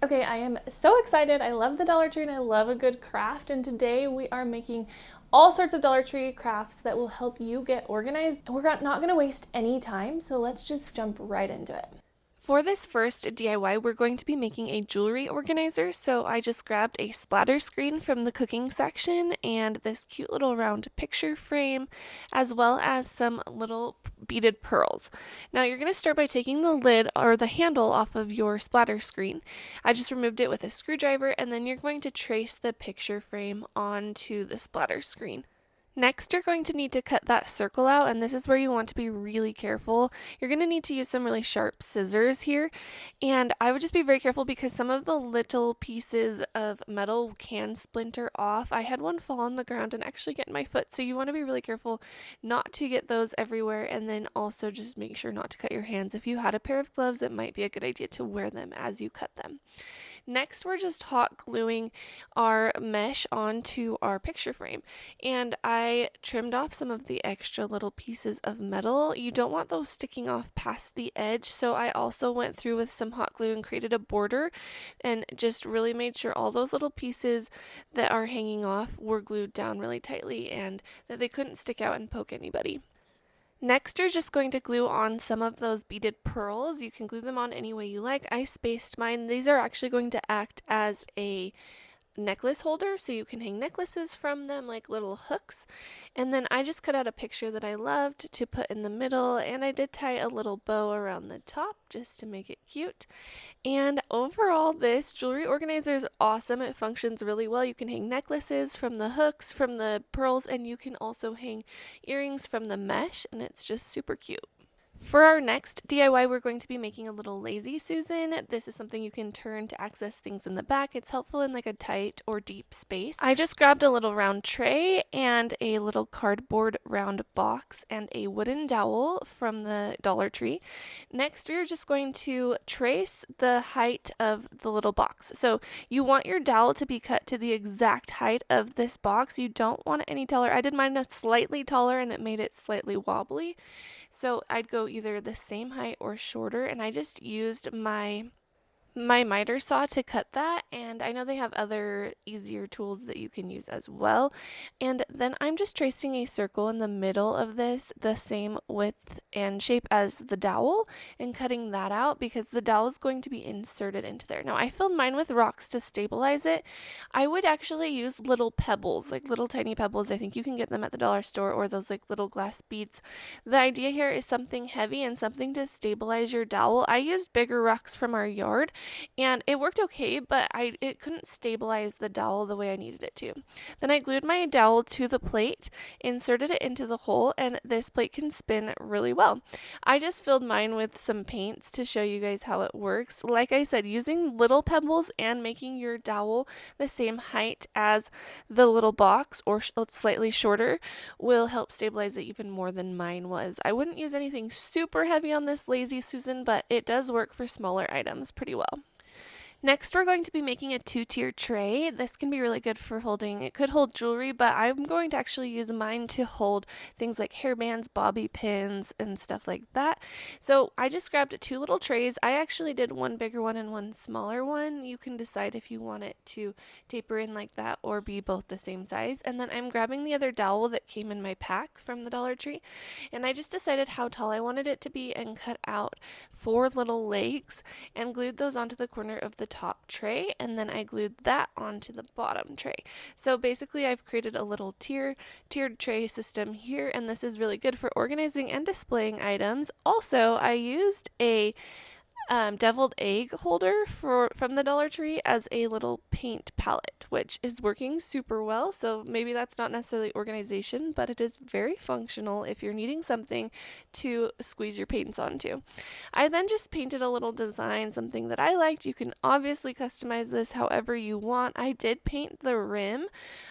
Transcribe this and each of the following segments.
Okay, I am so excited. I love the Dollar Tree and I love a good craft. And today we are making all sorts of Dollar Tree crafts that will help you get organized. And we're not going to waste any time, so let's just jump right into it. For this first DIY, we're going to be making a jewelry organizer. So I just grabbed a splatter screen from the cooking section and this cute little round picture frame, as well as some little beaded pearls. Now you're going to start by taking the lid or the handle off of your splatter screen. I just removed it with a screwdriver, and then you're going to trace the picture frame onto the splatter screen. Next, you're going to need to cut that circle out, and this is where you want to be really careful. You're going to need to use some really sharp scissors here, and I would just be very careful because some of the little pieces of metal can splinter off. I had one fall on the ground and actually get in my foot, so you want to be really careful not to get those everywhere, and then also just make sure not to cut your hands. If you had a pair of gloves, it might be a good idea to wear them as you cut them. Next, we're just hot gluing our mesh onto our picture frame, and I trimmed off some of the extra little pieces of metal. You don't want those sticking off past the edge, so I also went through with some hot glue and created a border and just really made sure all those little pieces that are hanging off were glued down really tightly and that they couldn't stick out and poke anybody. Next, you're just going to glue on some of those beaded pearls. You can glue them on any way you like. I spaced mine. These are actually going to act as a necklace holder, so you can hang necklaces from them like little hooks. And then I just cut out a picture that I loved to put in the middle, and I did tie a little bow around the top just to make it cute. And overall, this jewelry organizer is awesome. It functions really well. You can hang necklaces from the hooks, from the pearls, and you can also hang earrings from the mesh, and it's just super cute. For our next DIY, we're going to be making a little lazy Susan. This is something you can turn to access things in the back. It's helpful in like a tight or deep space. I just grabbed a little round tray and a little cardboard round box and a wooden dowel from the Dollar Tree. Next, we're just going to trace the height of the little box. So you want your dowel to be cut to the exact height of this box. You don't want it any taller. I did mine a slightly taller and it made it slightly wobbly. So I'd go either the same height or shorter, and I just used my miter saw to cut that, and I know they have other easier tools that you can use as well. And then I'm just tracing a circle in the middle of this, the same width and shape as the dowel, and cutting that out because the dowel is going to be inserted into there. Now I filled mine with rocks to stabilize it. I would actually use little pebbles, like little tiny pebbles. I think you can get them at the dollar store, or those like little glass beads. The idea here is something heavy and something to stabilize your dowel. I used bigger rocks from our yard, and it worked okay, but it couldn't stabilize the dowel the way I needed it to. Then I glued my dowel to the plate, inserted it into the hole, and this plate can spin really well. I just filled mine with some paints to show you guys how it works. Like I said, using little pebbles and making your dowel the same height as the little box or slightly shorter will help stabilize it even more than mine was. I wouldn't use anything super heavy on this Lazy Susan, but it does work for smaller items pretty well. Next, we're going to be making a two-tier tray. This can be really good for holding, it could hold jewelry, but I'm going to actually use mine to hold things like hairbands, bobby pins, and stuff like that. So I just grabbed two little trays. I actually did one bigger one and one smaller one. You can decide if you want it to taper in like that or be both the same size. And then I'm grabbing the other dowel that came in my pack from the Dollar Tree, and I just decided how tall I wanted it to be and cut out 4 little legs and glued those onto the corner of the top tray, and then I glued that onto the bottom tray. So basically I've created a little tiered tray system here, and this is really good for organizing and displaying items. Also, I used a deviled egg holder from the Dollar Tree as a little paint palette, which is working super well. So maybe that's not necessarily organization, but it is very functional if you're needing something to squeeze your paints onto. I then just painted a little design, something that I liked. You can obviously customize this however you want. I did paint the rim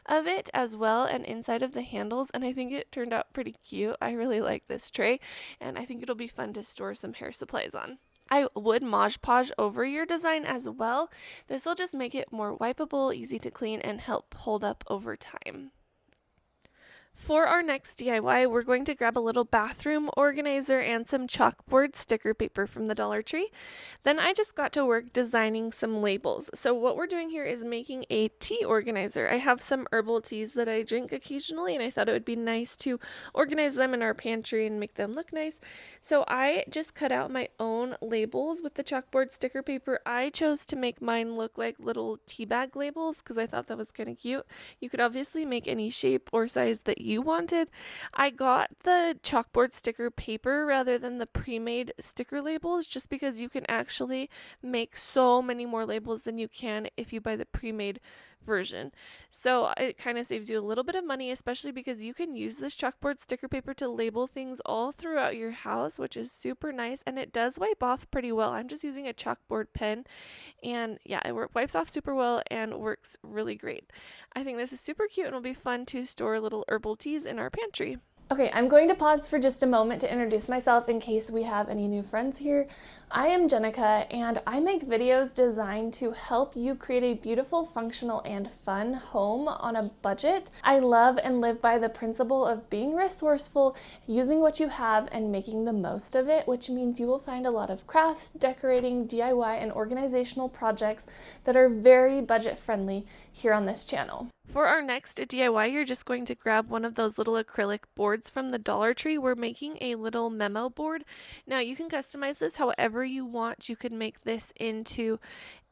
of it as well and inside of the handles, and I think it turned out pretty cute. I really like this tray, and I think it'll be fun to store some hair supplies on. I would Mod Podge over your design as well. This will just make it more wipeable, easy to clean, and help hold up over time. For our next DIY, we're going to grab a little bathroom organizer and some chalkboard sticker paper from the Dollar Tree. Then I just got to work designing some labels. So what we're doing here is making a tea organizer. I have some herbal teas that I drink occasionally, and I thought it would be nice to organize them in our pantry and make them look nice. So I just cut out my own labels with the chalkboard sticker paper. I chose to make mine look like little tea bag labels because I thought that was kind of cute. You could obviously make any shape or size that you wanted. I got the chalkboard sticker paper rather than the pre-made sticker labels just because you can actually make so many more labels than you can if you buy the pre-made version. So it kind of saves you a little bit of money, especially because you can use this chalkboard sticker paper to label things all throughout your house, which is super nice, and it does wipe off pretty well. I'm just using a chalkboard pen, and yeah, it wipes off super well and works really great. I think this is super cute and will be fun to store little herbal teas in our pantry. Okay, I'm going to pause for just a moment to introduce myself in case we have any new friends here. I am Jenica, and I make videos designed to help you create a beautiful, functional, and fun home on a budget. I love and live by the principle of being resourceful, using what you have, and making the most of it, which means you will find a lot of crafts, decorating, DIY, and organizational projects that are very budget friendly here on this channel. For our next DIY, you're just going to grab one of those little acrylic boards from the Dollar Tree. We're making a little memo board. Now you can customize this however you want. You could make this into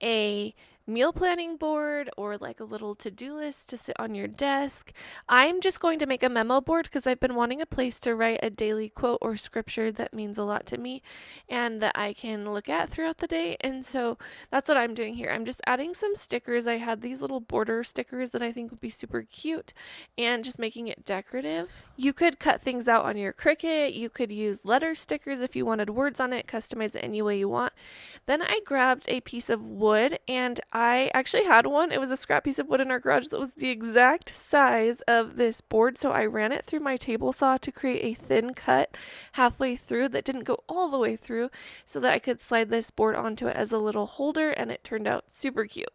a meal planning board or like a little to-do list to sit on your desk. I'm just going to make a memo board because I've been wanting a place to write a daily quote or scripture that means a lot to me and that I can look at throughout the day. And so that's what I'm doing here. I'm just adding some stickers. I had these little border stickers that I think would be super cute and just making it decorative. You could cut things out on your Cricut. You could use letter stickers if you wanted words on it, customize it any way you want. Then I grabbed a piece of wood, and I actually had one. It was a scrap piece of wood in our garage that was the exact size of this board, so I ran it through my table saw to create a thin cut halfway through that didn't go all the way through so that I could slide this board onto it as a little holder, and it turned out super cute.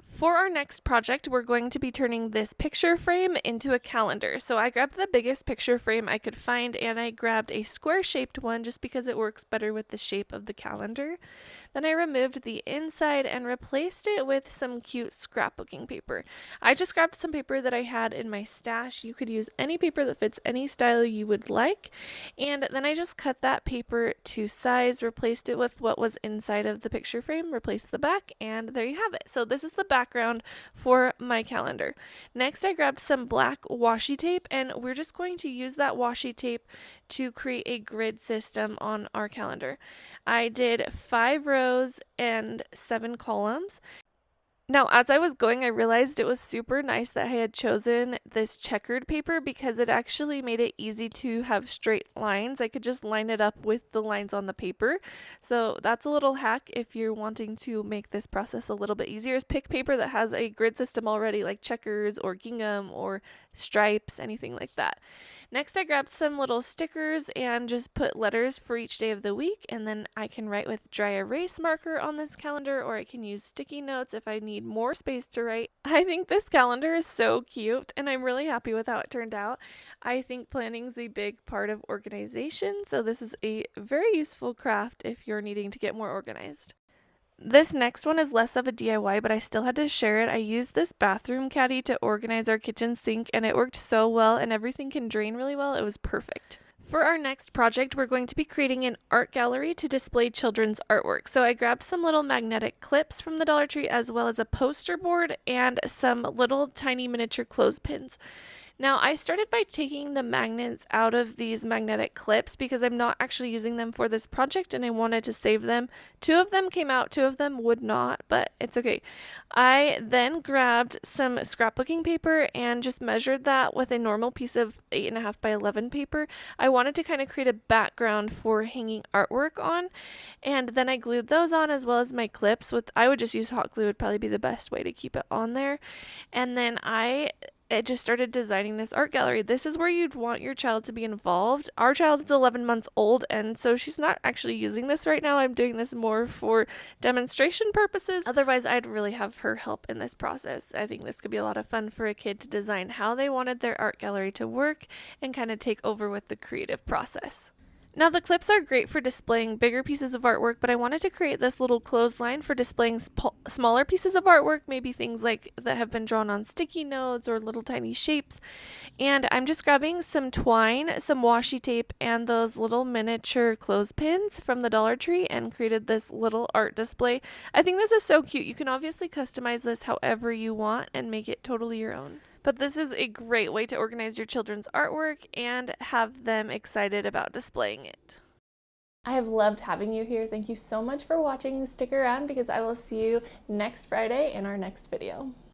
For our next project, we're going to be turning this picture frame into a calendar. So I grabbed the biggest picture frame I could find, and I grabbed a square-shaped one just because it works better with the shape of the calendar. Then I removed the inside and replaced it with some cute scrapbooking paper. I just grabbed some paper that I had in my stash. You could use any paper that fits any style you would like. And then I just cut that paper to size, replaced it with what was inside of the picture frame, replaced the back, and there you have it. So this is the background for my calendar. Next, I grabbed some black washi tape, and we're just going to use that washi tape to create a grid system on our calendar. I did 5 rows and 7 columns. Now, as I was going, I realized it was super nice that I had chosen this checkered paper because it actually made it easy to have straight lines. I could just line it up with the lines on the paper. So that's a little hack if you're wanting to make this process a little bit easier, is pick paper that has a grid system already, like checkers or gingham or stripes, anything like that. Next, I grabbed some little stickers and just put letters for each day of the week, and then I can write with dry erase marker on this calendar, or I can use sticky notes if I need more space to write. I think this calendar is so cute, and I'm really happy with how it turned out. I think planning is a big part of organization, so this is a very useful craft if you're needing to get more organized. This next one is less of a DIY, but I still had to share it. I used this bathroom caddy to organize our kitchen sink, and it worked so well, and everything can drain really well. It was perfect. For our next project, we're going to be creating an art gallery to display children's artwork. So I grabbed some little magnetic clips from the Dollar Tree, as well as a poster board and some little tiny miniature clothespins. Now, I started by taking the magnets out of these magnetic clips because I'm not actually using them for this project and I wanted to save them. 2 of them came out, 2 of them would not, but it's okay. I then grabbed some scrapbooking paper and just measured that with a normal piece of 8.5 by 11 paper. I wanted to kind of create a background for hanging artwork on, and then I glued those on as well as my clips. I would just use hot glue, would probably be the best way to keep it on there. And then I I just started designing this art gallery. This is where you'd want your child to be involved. Our child is 11 months old, and so she's not actually using this right now. I'm doing this more for demonstration purposes. Otherwise, I'd really have her help in this process. I think this could be a lot of fun for a kid to design how they wanted their art gallery to work and kind of take over with the creative process. Now the clips are great for displaying bigger pieces of artwork, but I wanted to create this little clothesline for displaying smaller pieces of artwork, maybe things like that have been drawn on sticky notes or little tiny shapes. And I'm just grabbing some twine, some washi tape, and those little miniature clothespins from the Dollar Tree and created this little art display. I think this is so cute. You can obviously customize this however you want and make it totally your own. But this is a great way to organize your children's artwork and have them excited about displaying it. I have loved having you here. Thank you so much for watching. Stick around because I will see you next Friday in our next video.